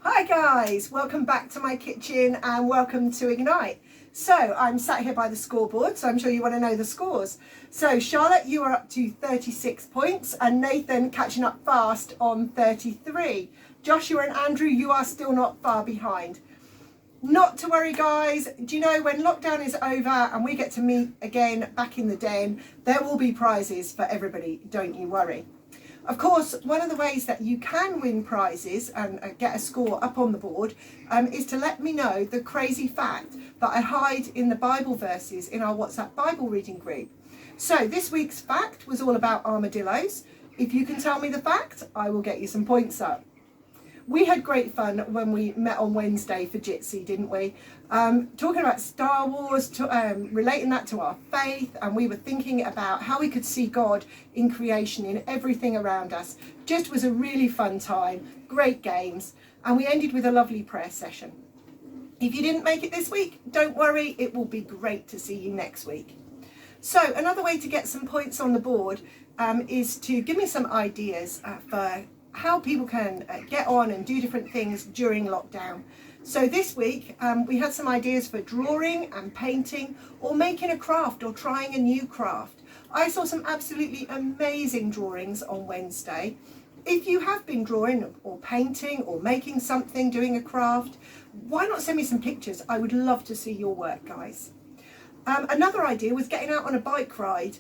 Hi guys, welcome back to my kitchen and welcome to Ignite. So I'm sat here by the scoreboard, so I'm sure you want to know the scores. So Charlotte, you are up to 36 points and Nathan catching up fast on 33. Joshua and Andrew, you are still not far behind. Not to worry guys, do you know when lockdown is over and we get to meet again back in the den, there will be prizes for everybody, don't you worry. Of course, one of the ways that you can win prizes and get a score up on the board is to let me know the crazy fact that I hide in the Bible verses in our WhatsApp Bible reading group. So this week's fact was all about armadillos. If you can tell me the fact, I will get you some points up. We had great fun when we met on Wednesday for Jitsi, didn't we? Talking about Star Wars, relating that to our faith, and we were thinking about how we could see God in creation, in everything around us. Just was a really fun time, great games, and we ended with a lovely prayer session. If you didn't make it this week, don't worry, it will be great to see you next week. So another way to get some points on the board is to give me some ideas for how people can get on and do different things during lockdown. So this week we had some ideas for drawing and painting or making a craft or trying a new craft. I saw some absolutely amazing drawings on Wednesday. If you have been drawing or painting or making something, doing a craft, why not send me some pictures? I would love to see your work, guys. Another idea was getting out on a bike ride.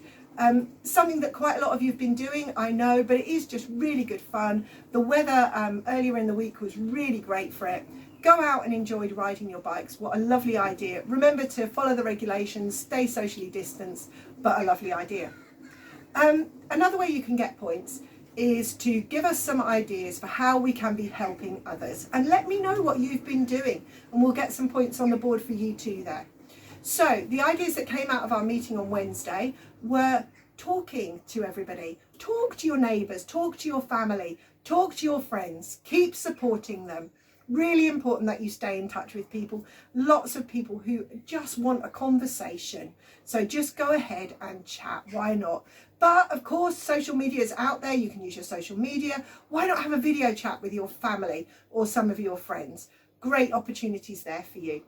Something that quite a lot of you have been doing, I know, but it is just really good fun. The weather earlier in the week was really great for it. Go out and enjoy riding your bikes. What a lovely idea. Remember to follow the regulations, stay socially distanced, but a lovely idea. Another way you can get points is to give us some ideas for how we can be helping others. And let me know what you've been doing and we'll get some points on the board for you too there. So the ideas that came out of our meeting on Wednesday were talking to everybody. Talk to your neighbours, talk to your family, talk to your friends, keep supporting them. Really important that you stay in touch with people. Lots of people who just want a conversation. So just go ahead and chat, why not? But of course, social media is out there. You can use your social media. Why not have a video chat with your family or some of your friends? Great opportunities there for you.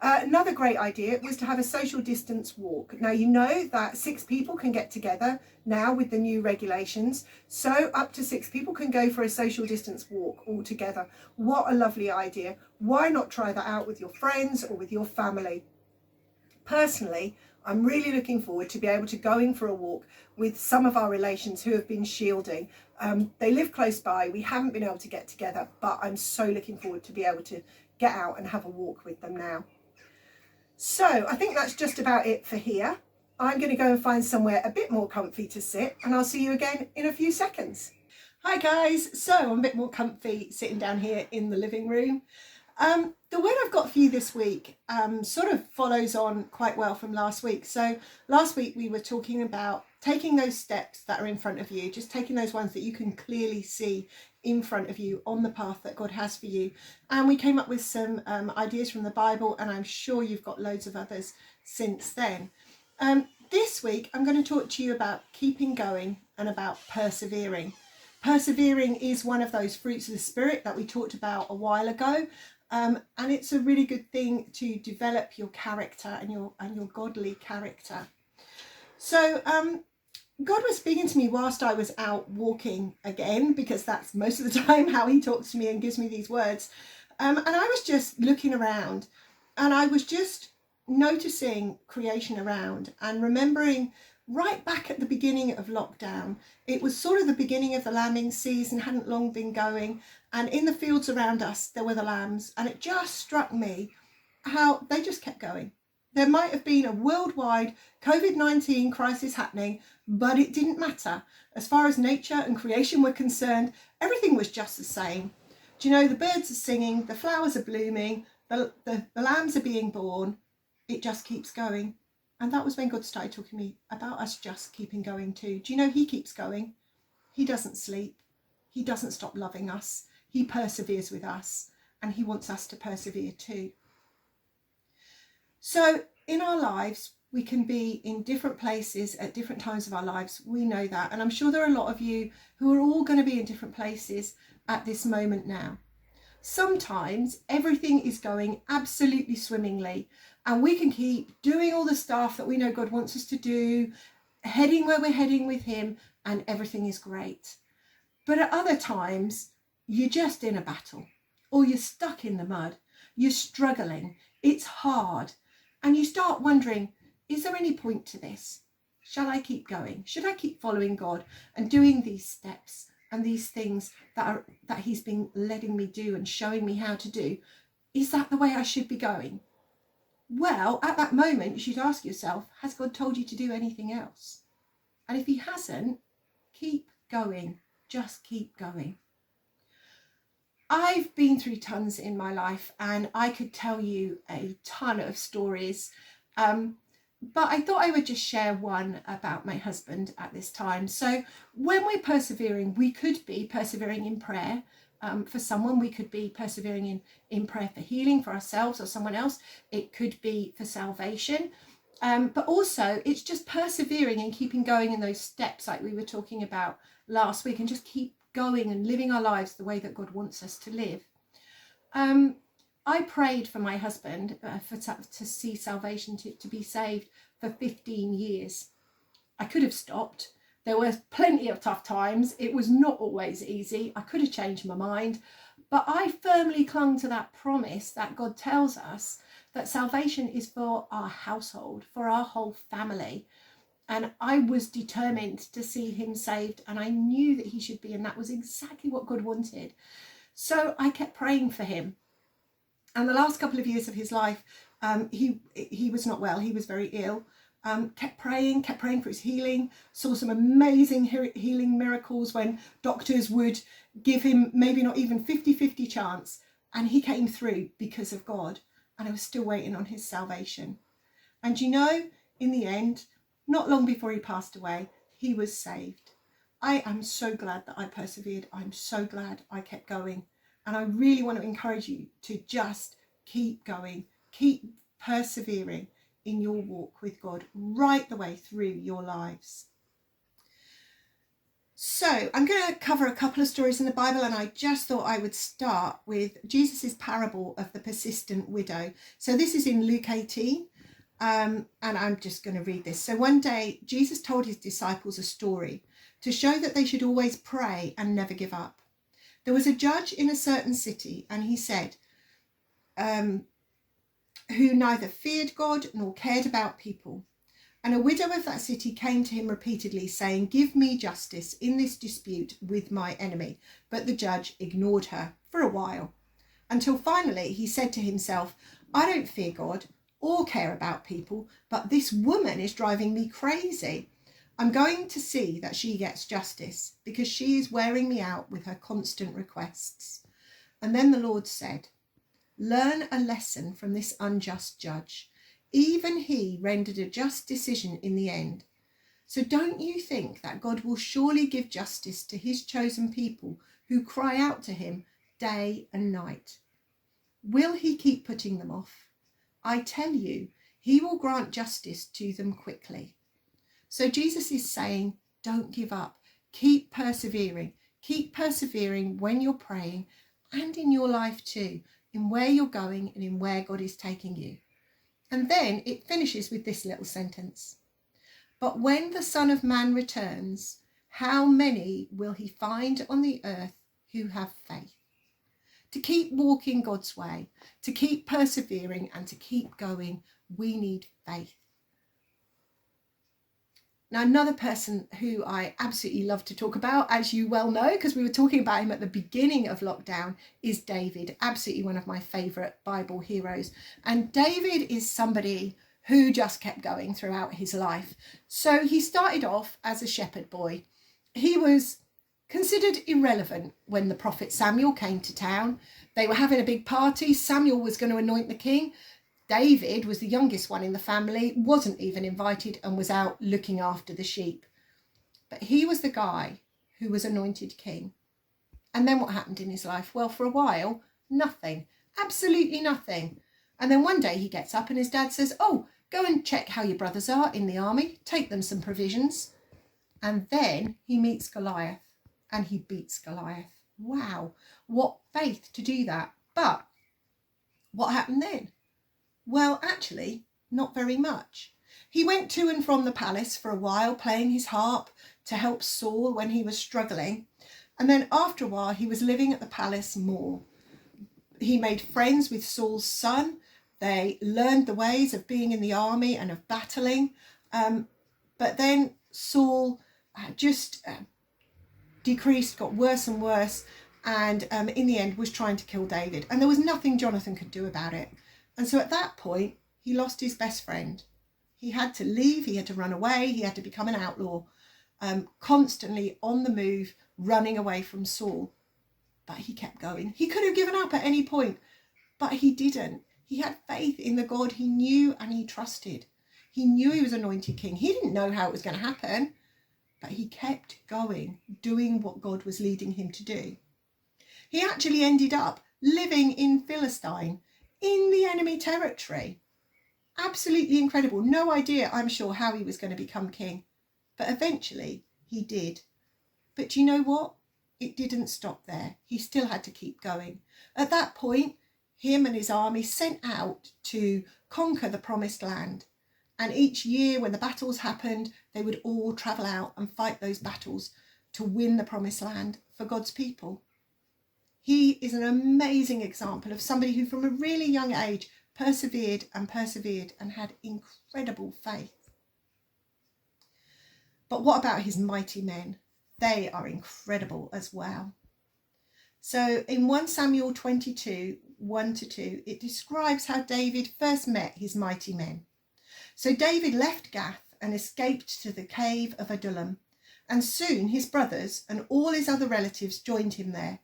Another great idea was to have a social distance walk. Now, you know that 6 people can get together now with the new regulations. So up to 6 people can go for a social distance walk all together. What a lovely idea. Why not try that out with your friends or with your family? Personally, I'm really looking forward to be able to going for a walk with some of our relations who have been shielding. They live close by. We haven't been able to get together, but I'm so looking forward to be able to get out and have a walk with them now. So I think that's just about it for here. I'm going to go and find somewhere a bit more comfy to sit and I'll see you again in a few seconds. Hi guys, so I'm a bit more comfy sitting down here in the living room. The word I've got for you this week sort of follows on quite well from last week. So last week we were talking about taking those steps that are in front of you, just taking those ones that you can clearly see in front of you on the path that God has for you. And we came up with some ideas from the Bible, and I'm sure you've got loads of others since then. This week I'm going to talk to you about keeping going and about persevering. Persevering is one of those fruits of the Spirit that we talked about a while ago. And it's a really good thing to develop your character and your godly character. So God was speaking to me whilst I was out walking again, because that's most of the time how he talks to me and gives me these words. And I was just looking around and I was just noticing creation around and remembering right back at the beginning of lockdown. It was sort of the beginning of the lambing season, hadn't long been going, and in the fields around us there were the lambs, and it just struck me how they just kept going. There might have been a worldwide COVID-19 crisis happening, but it didn't matter. As far as nature and creation were concerned, everything was just the same. Do you know, the birds are singing, the flowers are blooming, the lambs are being born. It just keeps going. And that was when God started talking to me about us just keeping going too. Do you know he keeps going? He doesn't sleep. He doesn't stop loving us. He perseveres with us, and he wants us to persevere too. So in our lives, we can be in different places at different times of our lives. We know that. And I'm sure there are a lot of you who are all going to be in different places at this moment now. Sometimes everything is going absolutely swimmingly and we can keep doing all the stuff that we know God wants us to do, heading where we're heading with him, and everything is great. But at other times, you're just in a battle, or you're stuck in the mud, you're struggling, it's hard, and you start wondering, is there any point to this? Shall I keep going? Should I keep following God and doing these steps and these things that he's been letting me do and showing me how to do? Is that the way I should be going? Well, at that moment, you should ask yourself, has God told you to do anything else? And if he hasn't, keep going. Just keep going. I've been through tons in my life and I could tell you a ton of stories, but I thought I would just share one about my husband at this time. So when we're persevering, we could be persevering in prayer for someone. We could be persevering in prayer for healing for ourselves or someone else. It could be for salvation. But also it's just persevering and keeping going in those steps like we were talking about last week, and just keep going and living our lives the way that God wants us to live. I prayed for my husband to see salvation, to be saved for 15 years. I could have stopped. There were plenty of tough times. It was not always easy. I could have changed my mind, but I firmly clung to that promise that God tells us that salvation is for our household, for our whole family. And I was determined to see him saved, and I knew that he should be, and that was exactly what God wanted. So I kept praying for him. And the last couple of years of his life, he was not well. He was very ill. Kept praying for his healing, saw some amazing healing miracles when doctors would give him maybe not even 50-50 chance. And he came through because of God. And I was still waiting on his salvation. And you know, in the end, not long before he passed away, he was saved. I am so glad that I persevered. I'm so glad I kept going. And I really want to encourage you to just keep going, keep persevering in your walk with God right the way through your lives. So I'm going to cover a couple of stories in the Bible, and I just thought I would start with Jesus's parable of the persistent widow. So this is in Luke 18. And I'm just going to read this. So one day, Jesus told his disciples a story to show that they should always pray and never give up. There was a judge in a certain city, and he said, who neither feared God nor cared about people. And a widow of that city came to him repeatedly, saying, give me justice in this dispute with my enemy. But the judge ignored her for a while, until finally he said to himself, I don't fear God or care about people, but this woman is driving me crazy. I'm going to see that she gets justice, because she is wearing me out with her constant requests. And then the Lord said, learn a lesson from this unjust judge. Even he rendered a just decision in the end. So don't you think that God will surely give justice to his chosen people who cry out to him day and night? Will he keep putting them off? I tell you, he will grant justice to them quickly. So Jesus is saying, don't give up. Keep persevering. Keep persevering when you're praying, and in your life too, in where you're going and in where God is taking you. And then it finishes with this little sentence. But when the Son of Man returns, how many will he find on the earth who have faith? To keep walking God's way, to keep persevering and to keep going, we need faith. Now, another person who I absolutely love to talk about, as you well know, because we were talking about him at the beginning of lockdown, is David. Absolutely one of my favourite Bible heroes. And David is somebody who just kept going throughout his life. So he started off as a shepherd boy. He was considered irrelevant when the prophet Samuel came to town. They were having a big party. Samuel was going to anoint the king. David was the youngest one in the family, wasn't even invited, and was out looking after the sheep. But he was the guy who was anointed king. And then what happened in his life? Well, for a while, nothing, absolutely nothing. And then one day he gets up and his dad says, oh, go and check how your brothers are in the army, take them some provisions. And then he meets Goliath and he beats Goliath. Wow, what faith to do that. But what happened then? Well, actually, not very much. He went to and from the palace for a while, playing his harp to help Saul when he was struggling. And then after a while, he was living at the palace more. He made friends with Saul's son. They learned the ways of being in the army and of battling. But then Saul just decreased, got worse and worse, and in the end was trying to kill David. And there was nothing Jonathan could do about it. And so at that point, he lost his best friend. He had to leave, he had to run away, he had to become an outlaw, constantly on the move, running away from Saul. But he kept going. He could have given up at any point, but he didn't. He had faith in the God he knew and he trusted. He knew he was anointed king. He didn't know how it was going to happen, but he kept going, doing what God was leading him to do. He actually ended up living in Philistine, in the enemy territory. Absolutely incredible. No idea, I'm sure, how he was going to become king. But eventually he did. But do you know what? It didn't stop there. He still had to keep going. At that point, him and his army sent out to conquer the promised land. And each year when the battles happened, they would all travel out and fight those battles to win the promised land for God's people. He is an amazing example of somebody who from a really young age persevered and had incredible faith. But what about his mighty men? They are incredible as well. So in 1 Samuel 22, 1-2, it describes how David first met his mighty men. So David left Gath and escaped to the cave of Adullam, and soon his brothers and all his other relatives joined him there,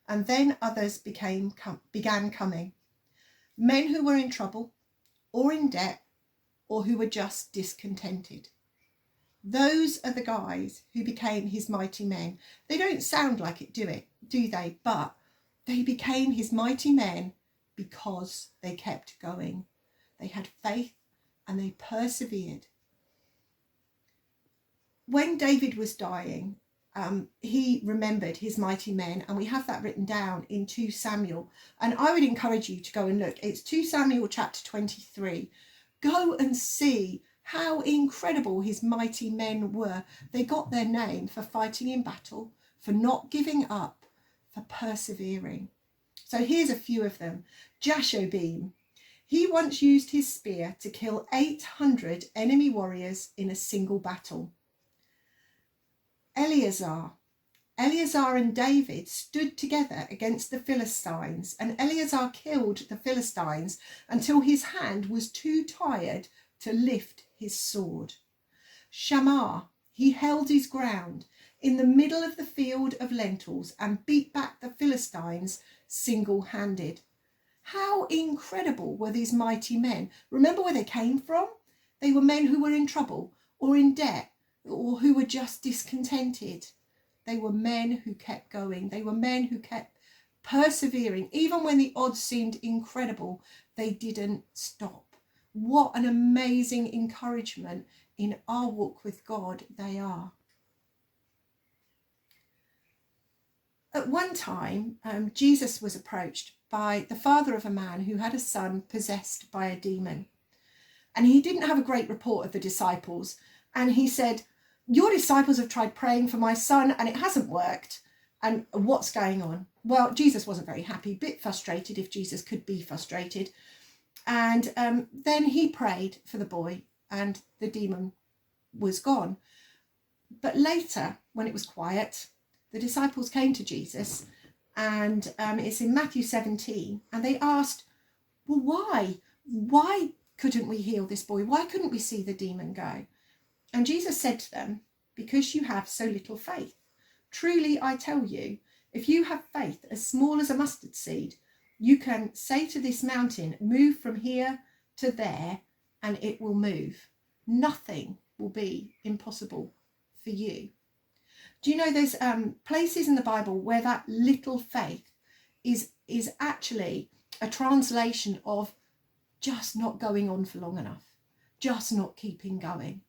and then others began coming. Men who were in trouble or in debt or who were just discontented. Those are the guys who became his mighty men. They don't sound like it, do they? But they became his mighty men because they kept going. They had faith and they persevered. When David was dying, he remembered his mighty men, and we have that written down in 2 Samuel. And I would encourage you to go and look. It's 2 Samuel chapter 23. Go and see how incredible his mighty men were. They got their name for fighting in battle, for not giving up, for persevering. So here's a few of them. Jashobeam. He once used his spear to kill 800 enemy warriors in a single battle. Eleazar and David stood together against the Philistines, and Eleazar killed the Philistines until his hand was too tired to lift his sword. Shammah, he held his ground in the middle of the field of lentils and beat back the Philistines single-handed. How incredible were these mighty men? Remember where they came from? They were men who were in trouble or in debt or who were just discontented. They were men who kept going. They were men who kept persevering. Even when the odds seemed incredible, they didn't stop. What an amazing encouragement in our walk with God they are. At one time, Jesus was approached by the father of a man who had a son possessed by a demon. And he didn't have a great report of the disciples. And he said, "Your disciples have tried praying for my son and it hasn't worked. And what's going on?" Well, Jesus wasn't very happy, a bit frustrated, if Jesus could be frustrated. And then he prayed for the boy and the demon was gone. But later, when it was quiet, the disciples came to Jesus, and it's in Matthew 17, and they asked, "Well, why couldn't we heal this boy? Why couldn't we see the demon go?" And Jesus said to them, "Because you have so little faith. Truly, I tell you, if you have faith as small as a mustard seed, you can say to this mountain, 'Move from here to there,' and it will move. Nothing will be impossible for you." Do you know there's places in the Bible where that little faith is actually a translation of just not going on for long enough, just not keeping going.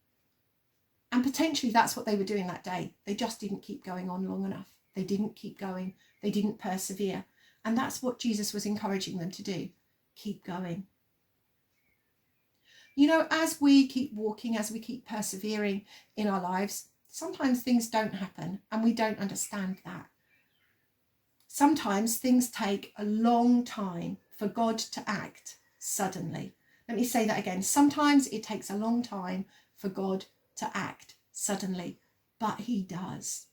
And potentially that's what they were doing that day. They just didn't keep going on long enough. They didn't keep going. They didn't persevere. And that's what Jesus was encouraging them to do. Keep going. You know, as we keep walking, as we keep persevering in our lives, sometimes things don't happen and we don't understand that. Sometimes things take a long time for God to act suddenly. Let me say that again. Sometimes it takes a long time for God to act suddenly, but he does.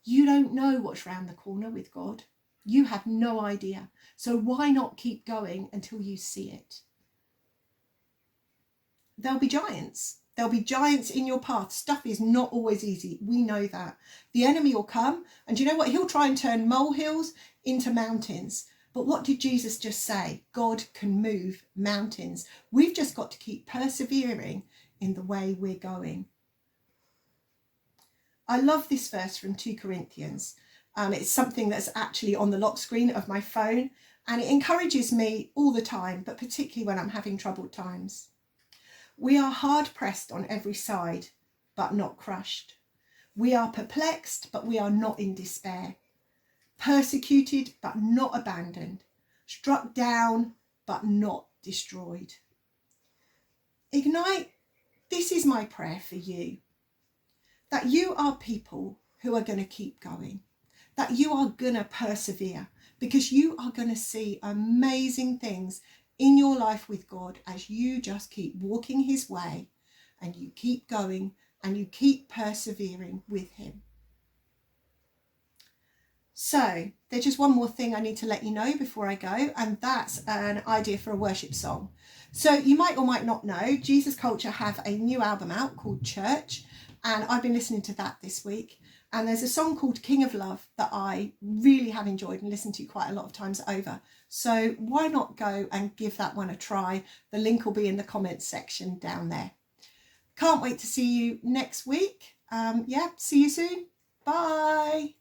You don't know what's round the corner with God. You have no idea. So why not keep going until you see it? There'll be giants. There'll be giants in your path. Stuff is not always easy. We know that. The enemy will come, and do you know what? He'll try and turn molehills into mountains. But what did Jesus just say? God can move mountains. We've just got to keep persevering in the way we're going. I love this verse from 2 Corinthians. It's something that's actually on the lock screen of my phone, and it encourages me all the time, but particularly when I'm having troubled times. We are hard pressed on every side, but not crushed. We are perplexed, but we are not in despair. Persecuted, but not abandoned. Struck down, but not destroyed. Ignite, this is my prayer for you. That you are people who are going to keep going. That you are going to persevere, because you are going to see amazing things in your life with God as you just keep walking his way and you keep going and you keep persevering with him. So there's just one more thing I need to let you know before I go, and that's an idea for a worship song. So you might or might not know, Jesus Culture have a new album out called Church, and I've been listening to that this week. And there's a song called King of Love that I really have enjoyed and listened to quite a lot of times over. So why not go and give that one a try? The link will be in the comments section down there. Can't wait to see you next week. See you soon. Bye.